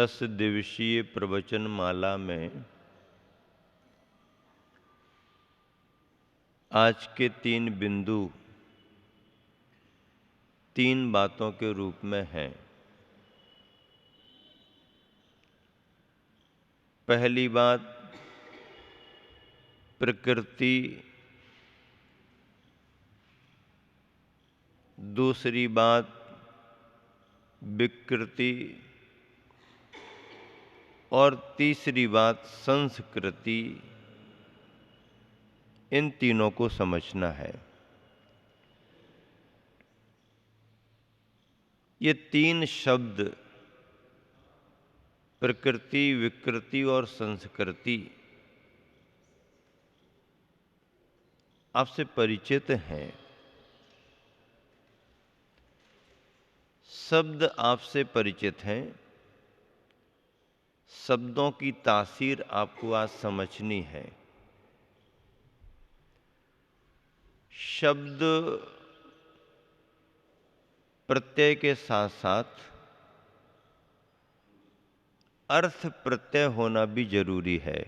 10 दिवसीय प्रवचन माला में आज के 3 बिंदु 3 बातों के रूप में हैं। पहली बात, प्रकृति। दूसरी बात, विकृति। और तीसरी बात, संस्कृति। इन तीनों को समझना है। ये 3 शब्द, प्रकृति, विकृति और संस्कृति, आपसे परिचित हैं। शब्द आपसे परिचित हैं। शब्दों की तासीर आपको आज समझनी है। शब्द प्रत्यय के साथ साथ अर्थ प्रत्यय होना भी जरूरी है,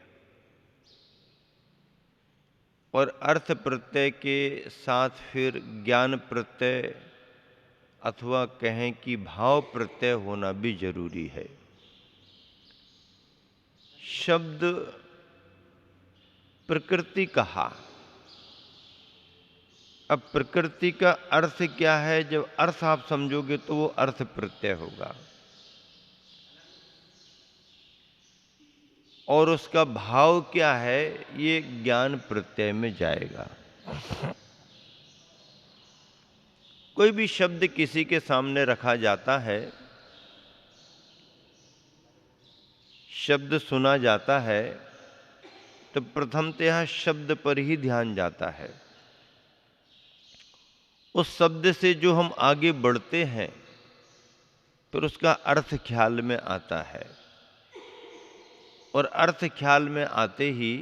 और अर्थ प्रत्यय के साथ फिर ज्ञान प्रत्यय अथवा कहें कि भाव प्रत्यय होना भी जरूरी है। शब्द प्रकृति कहा। अब प्रकृति का अर्थ क्या है? जब अर्थ आप समझोगे तो वो अर्थ प्रत्यय होगा, और उसका भाव क्या है ये ज्ञान प्रत्यय में जाएगा। कोई भी शब्द किसी के सामने रखा जाता है, शब्द सुना जाता है, तो प्रथमतः शब्द पर ही ध्यान जाता है। उस शब्द से जो हम आगे बढ़ते हैं फिर उसका अर्थ ख्याल में आता है, और अर्थ ख्याल में आते ही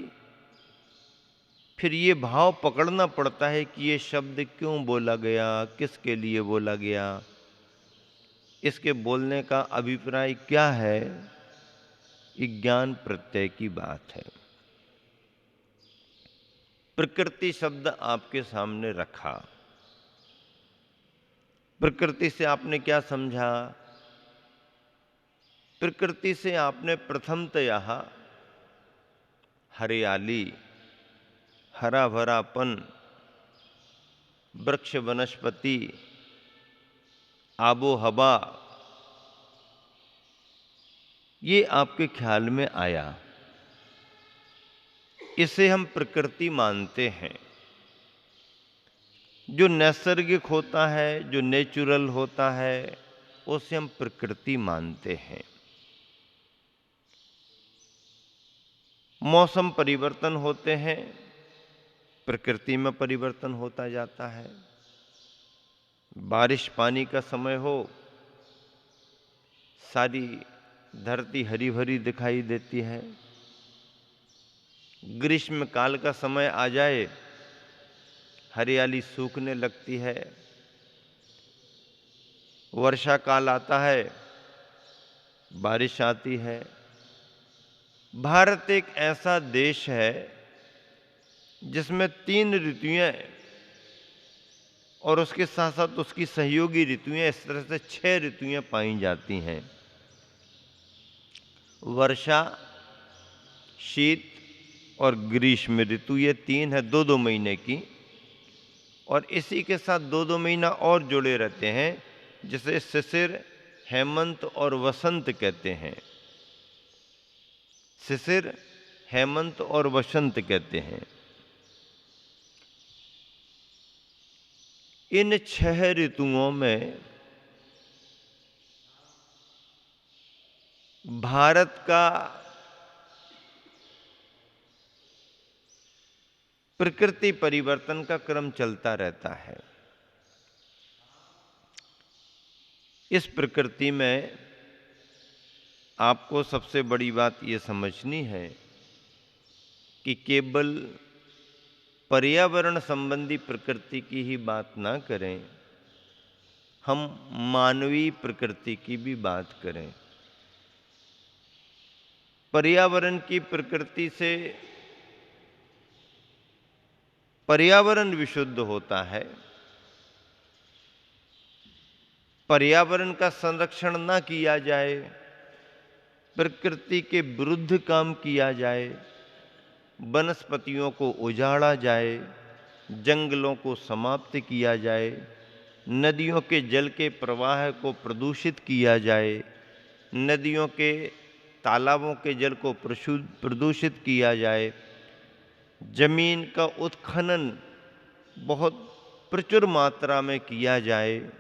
फिर ये भाव पकड़ना पड़ता है कि ये शब्द क्यों बोला गया, किसके लिए बोला गया, इसके बोलने का अभिप्राय क्या है। ये ज्ञान प्रत्यय की बात है। प्रकृति शब्द आपके सामने रखा, प्रकृति से आपने क्या समझा? प्रकृति से आपने प्रथमतः हरियाली, हरा भरापन, वृक्ष वनस्पति, आबो हवा, ये आपके ख्याल में आया। इसे हम प्रकृति मानते हैं। जो नैसर्गिक होता है, जो नेचुरल होता है, उसे हम प्रकृति मानते हैं। मौसम परिवर्तन होते हैं, प्रकृति में परिवर्तन होता जाता है। बारिश पानी का समय हो, सारी धरती हरी भरी दिखाई देती है। ग्रीष्म काल का समय आ जाए, हरियाली सूखने लगती है। वर्षा काल आता है, बारिश आती है। भारत एक ऐसा देश है जिसमें 3 ऋतुएं और उसके साथ साथ उसकी सहयोगी ऋतुएं, इस तरह से 6 ऋतुएं पाई जाती हैं। वर्षा, शीत और ग्रीष्म ऋतु, ये 3 है 2-2 महीने की, और इसी के साथ 2-2 महीना और जुड़े रहते हैं, जिसे शिशिर, हेमंत और वसंत कहते हैं। शिशिर, हेमंत और वसंत कहते हैं। इन 6 ऋतुओं में भारत का प्रकृति परिवर्तन का क्रम चलता रहता है। इस प्रकृति में आपको सबसे बड़ी बात यह समझनी है कि केवल पर्यावरण संबंधी प्रकृति की ही बात ना करें, हम मानवीय प्रकृति की भी बात करें। पर्यावरण की प्रकृति से पर्यावरण विशुद्ध होता है। पर्यावरण का संरक्षण ना किया जाए, प्रकृति के विरुद्ध काम किया जाए, वनस्पतियों को उजाड़ा जाए, जंगलों को समाप्त किया जाए, नदियों के जल के प्रवाह को प्रदूषित किया जाए, नदियों के तालाबों के जल को प्रदूषित किया जाए, जमीन का उत्खनन बहुत प्रचुर मात्रा में किया जाए,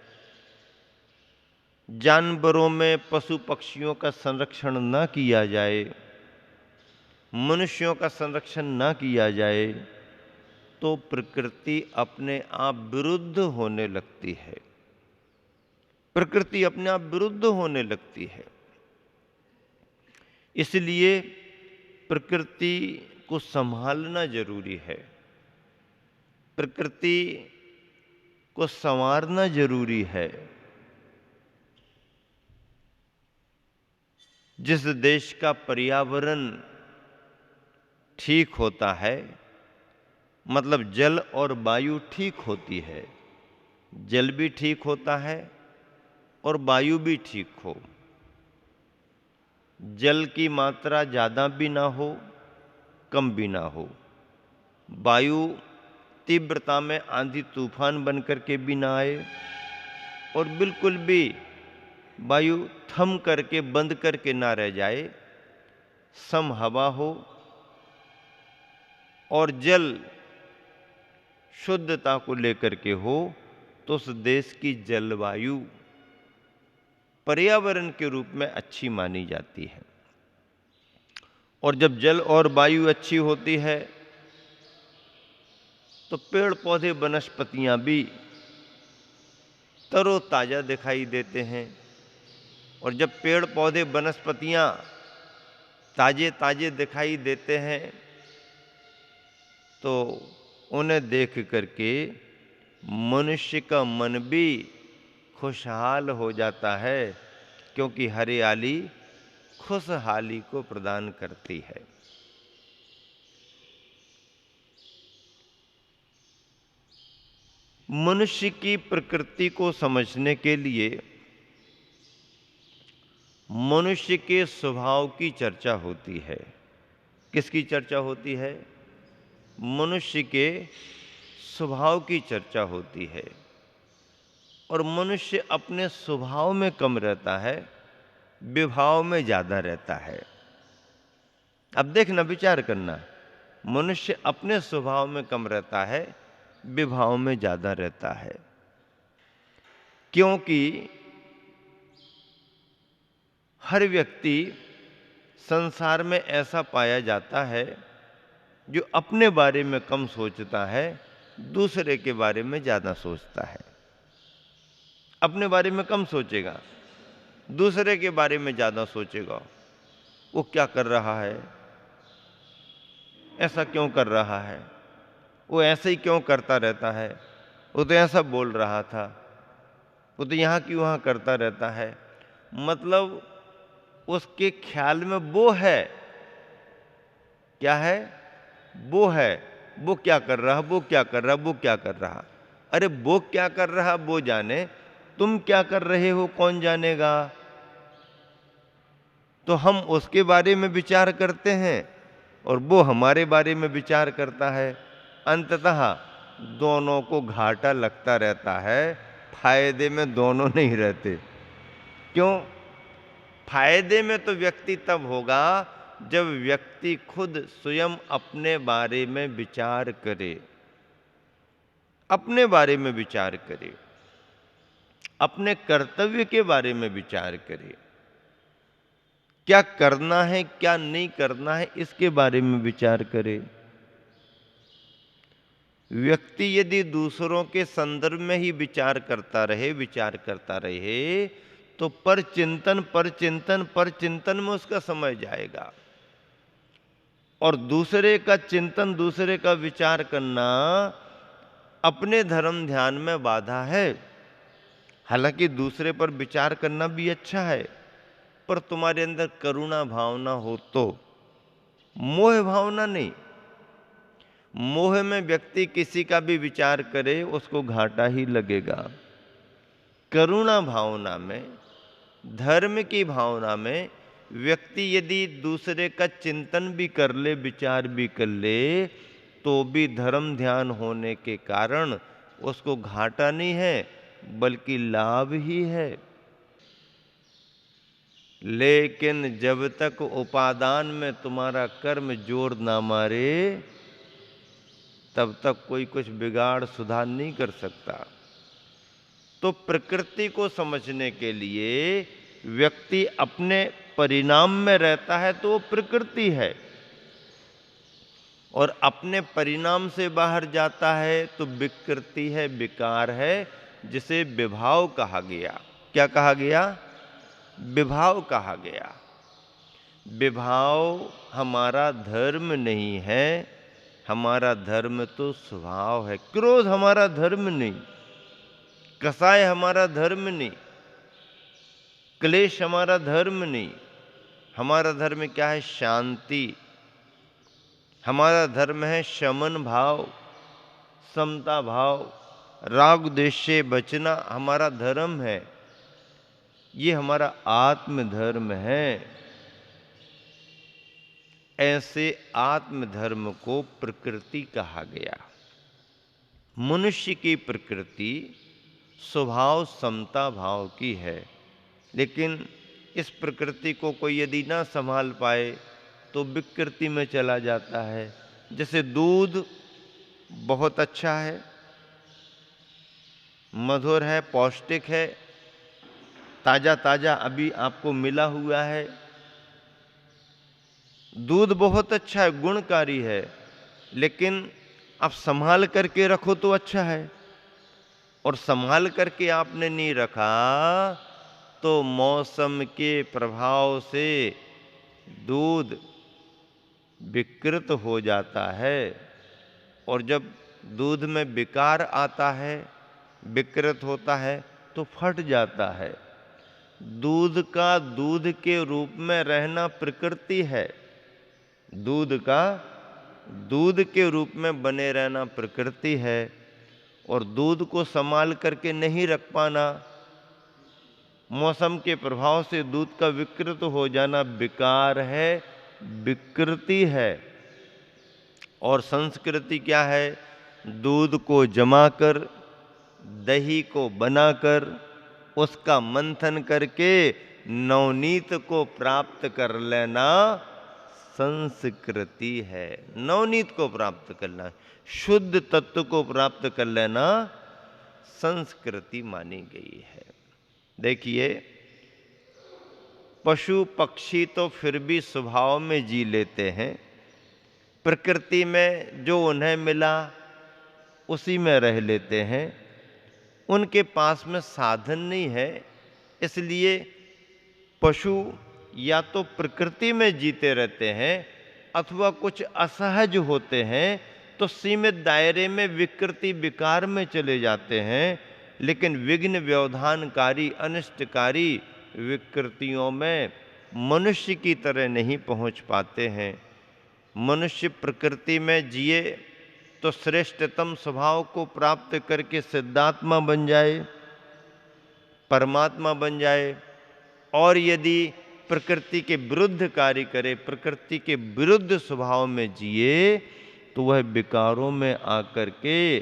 जानवरों में पशु पक्षियों का संरक्षण न किया जाए, मनुष्यों का संरक्षण न किया जाए, तो प्रकृति अपने आप विरुद्ध होने लगती है। प्रकृति अपने आप विरुद्ध होने लगती है। इसलिए प्रकृति को संभालना जरूरी है, प्रकृति को संवारना जरूरी है। जिस देश का पर्यावरण ठीक होता है, मतलब जल और वायु ठीक होती है, जल भी ठीक होता है और वायु भी ठीक हो, जल की मात्रा ज़्यादा भी ना हो, कम भी ना हो, वायु तीव्रता में आंधी तूफान बन करके भी ना आए और बिल्कुल भी वायु थम करके बंद करके ना रह जाए, सम हवा हो और जल शुद्धता को लेकर के हो, तो उस देश की जलवायु पर्यावरण के रूप में अच्छी मानी जाती है। और जब जल और वायु अच्छी होती है तो पेड़ पौधे वनस्पतियां भी तरोताजा दिखाई देते हैं। और जब पेड़ पौधे वनस्पतियां ताजे ताजे दिखाई देते हैं तो उन्हें देख करके मनुष्य का मन भी खुशहाल हो जाता है, क्योंकि हरियाली खुशहाली को प्रदान करती है। मनुष्य की प्रकृति को समझने के लिए मनुष्य के स्वभाव की चर्चा होती है। किसकी चर्चा होती है? मनुष्य के स्वभाव की चर्चा होती है। और मनुष्य अपने स्वभाव में कम रहता है, विभाव में ज्यादा रहता है। अब देखना, विचार करना, मनुष्य अपने स्वभाव में कम रहता है, विभाव में ज्यादा रहता है। क्योंकि हर व्यक्ति संसार में ऐसा पाया जाता है जो अपने बारे में कम सोचता है, दूसरे के बारे में ज्यादा सोचता है। अपने बारे में कम सोचेगा, दूसरे के बारे में ज्यादा सोचेगा। वो क्या कर रहा है, ऐसा क्यों कर रहा है, वो ऐसे ही क्यों करता रहता है, वो तो ऐसा बोल रहा था, वो तो यहाँ की वहाँ करता रहता है। मतलब उसके ख्याल में वो है, क्या है, वो है, वो क्या कर रहा, वो क्या कर रहा, वो क्या कर रहा। अरे वो क्या कर रहा वो जाने, तुम क्या कर रहे हो कौन जानेगा। तो हम उसके बारे में विचार करते हैं और वो हमारे बारे में विचार करता है। अंततः दोनों को घाटा लगता रहता है, फायदे में दोनों नहीं रहते। क्यों? फायदे में तो व्यक्ति तब होगा जब व्यक्ति खुद स्वयं अपने बारे में विचार करे, अपने बारे में विचार करे, अपने कर्तव्य के बारे में विचार करे, क्या करना है क्या नहीं करना है इसके बारे में विचार करे। व्यक्ति यदि दूसरों के संदर्भ में ही विचार करता रहे तो पर चिंतन में उसका समय जाएगा। और दूसरे का चिंतन, दूसरे का विचार करना अपने धर्म ध्यान में बाधा है। हालांकि दूसरे पर विचार करना भी अच्छा है, पर तुम्हारे अंदर करुणा भावना हो तो, मोह भावना नहीं। मोह में व्यक्ति किसी का भी विचार करे उसको घाटा ही लगेगा। करुणा भावना में, धर्म की भावना में व्यक्ति यदि दूसरे का चिंतन भी कर ले, विचार भी कर ले, तो भी धर्म ध्यान होने के कारण उसको घाटा नहीं है बल्कि लाभ ही है। लेकिन जब तक उपादान में तुम्हारा कर्म जोर ना मारे, तब तक कोई कुछ बिगाड़ सुधार नहीं कर सकता। तो प्रकृति को समझने के लिए व्यक्ति अपने परिणाम में रहता है तो वो प्रकृति है, और अपने परिणाम से बाहर जाता है तो विकृति है, विकार है, जिसे विभाव कहा गया। क्या कहा गया? विभाव कहा गया। विभाव हमारा धर्म नहीं है, हमारा धर्म तो स्वभाव है। क्रोध हमारा धर्म नहीं, कसाय हमारा धर्म नहीं, क्लेश हमारा धर्म नहीं। हमारा धर्म क्या है? शांति। हमारा धर्म है शमन भाव, समता भाव, राग द्वेष से बचना हमारा धर्म है। ये हमारा आत्म धर्म है। ऐसे आत्म धर्म को प्रकृति कहा गया। मनुष्य की प्रकृति स्वभाव समता भाव की है, लेकिन इस प्रकृति को कोई यदि ना संभाल पाए तो विकृति में चला जाता है। जैसे दूध बहुत अच्छा है, मधुर है, पौष्टिक है, ताजा ताजा अभी आपको मिला हुआ है। दूध बहुत अच्छा है, गुणकारी है, लेकिन आप संभाल करके रखो तो अच्छा है, और संभाल करके आपने नहीं रखा तो मौसम के प्रभाव से दूध विकृत हो जाता है। और जब दूध में विकार आता है, विकृत होता है, तो फट जाता है। दूध का दूध के रूप में रहना प्रकृति है। दूध का दूध के रूप में बने रहना प्रकृति है, और दूध को संभाल करके नहीं रख पाना, मौसम के प्रभाव से दूध का विकृत हो जाना विकार है, विकृति है। और संस्कृति क्या है? दूध को जमाकर, दही को बनाकर, उसका मंथन करके नवनीत को प्राप्त कर लेना संस्कृति है। नवनीत को प्राप्त करना, शुद्ध तत्व को प्राप्त कर लेना संस्कृति मानी गई है। देखिए, पशु पक्षी तो फिर भी स्वभाव में जी लेते हैं, प्रकृति में जो उन्हें मिला उसी में रह लेते हैं। उनके पास में साधन नहीं है, इसलिए पशु या तो प्रकृति में जीते रहते हैं अथवा कुछ असहज होते हैं तो सीमित दायरे में विकृति विकार में चले जाते हैं, लेकिन विघ्न व्यवधानकारी अनिष्टकारी विकृतियों में मनुष्य की तरह नहीं पहुंच पाते हैं। मनुष्य प्रकृति में जिए तो श्रेष्ठतम स्वभाव को प्राप्त करके सिद्धात्मा बन जाए, परमात्मा बन जाए, और यदि प्रकृति के विरुद्ध कार्य करे, प्रकृति के विरुद्ध स्वभाव में जिए, तो वह विकारों में आकर के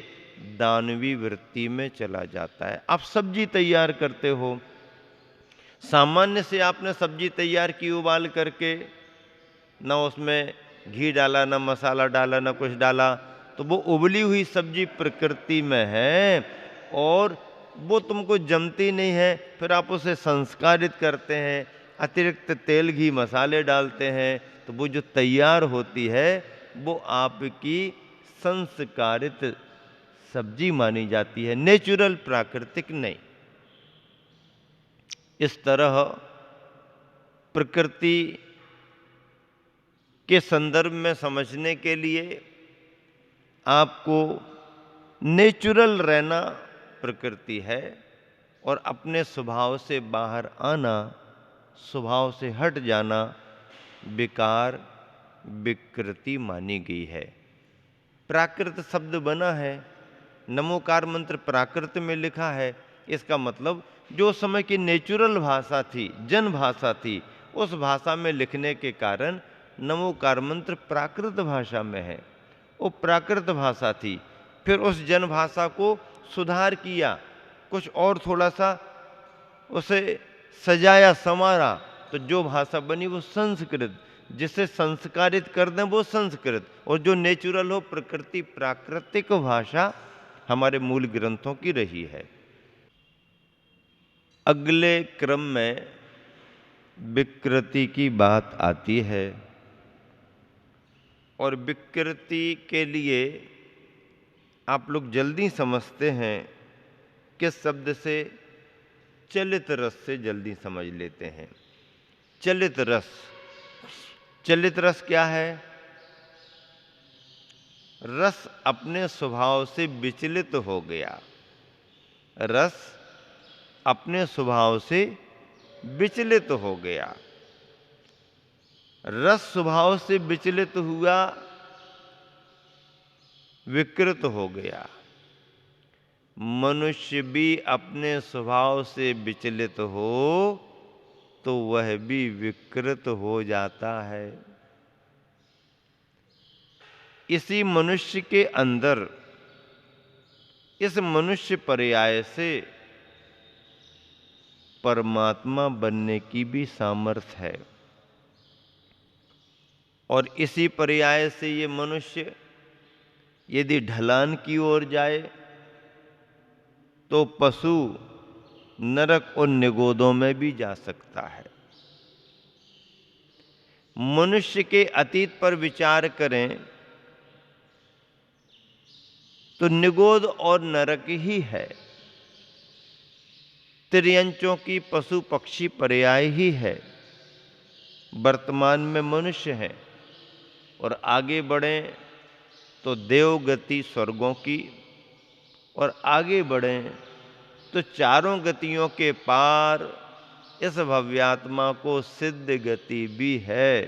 दानवी वृत्ति में चला जाता है। आप सब्जी तैयार करते हो, सामान्य से आपने सब्जी तैयार की उबाल करके, ना उसमें घी डाला, ना मसाला डाला, ना कुछ डाला, तो वो उबली हुई सब्जी प्रकृति में है और वो तुमको जमती नहीं है। फिर आप उसे संस्कारित करते हैं, अतिरिक्त तेल घी मसाले डालते हैं, तो वो जो तैयार होती है वो आपकी संस्कारित सब्जी मानी जाती है, नेचुरल, प्राकृतिक नहीं। इस तरह प्रकृति के संदर्भ में समझने के लिए आपको नेचुरल रहना प्रकृति है, और अपने स्वभाव से बाहर आना स्वभाव से हट जाना विकार, विकृति मानी गई है। प्राकृत शब्द बना है, नमोकार मंत्र प्राकृत में लिखा है। इसका मतलब जो समय की नेचुरल भाषा थी, जन भाषा थी, उस भाषा में लिखने के कारण नमोकार मंत्र प्राकृत भाषा में है। वो प्राकृत भाषा थी, फिर उस जन भाषा को सुधार किया, कुछ और थोड़ा सा उसे सजाया संवारा, तो जो भाषा बनी वो संस्कृत। जिसे संस्कारित कर दें वो संस्कृत, और जो नेचुरल हो प्रकृति प्राकृतिक भाषा हमारे मूल ग्रंथों की रही है। अगले क्रम में विकृति की बात आती है, और विकृति के लिए आप लोग जल्दी समझते हैं, किस शब्द से? चलित रस से जल्दी समझ लेते हैं। चलित रस, चलित रस क्या है? रस अपने स्वभाव से विचलित हो गया। रस अपने स्वभाव से विचलित हो गया। रस स्वभाव से विचलित हुआ, विकृत हो गया। मनुष्य भी अपने स्वभाव से विचलित हो तो वह भी विकृत हो जाता है। इसी मनुष्य के अंदर, इस मनुष्य पर्याय से परमात्मा बनने की भी सामर्थ्य है। और इसी पर्याय से ये मनुष्य यदि ढलान की ओर जाए तो पशु नरक और निगोदों में भी जा सकता है। मनुष्य के अतीत पर विचार करें तो निगोद और नरक ही है। त्रियंचों की पशु पक्षी पर्याय ही है। वर्तमान में मनुष्य है, और आगे बढ़ें तो देवगति स्वर्गों की, और आगे बढ़ें तो चारों गतियों के पार इस भव्यात्मा को सिद्ध गति भी है,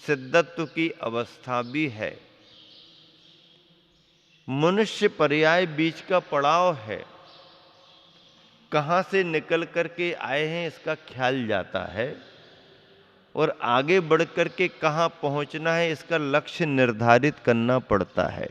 सिद्धत्व की अवस्था भी है। मनुष्य पर्याय बीच का पड़ाव है। कहाँ से निकल करके आए हैं इसका ख्याल जाता है, और आगे बढ़ करके कहाँ पहुंचना है इसका लक्ष्य निर्धारित करना पड़ता है।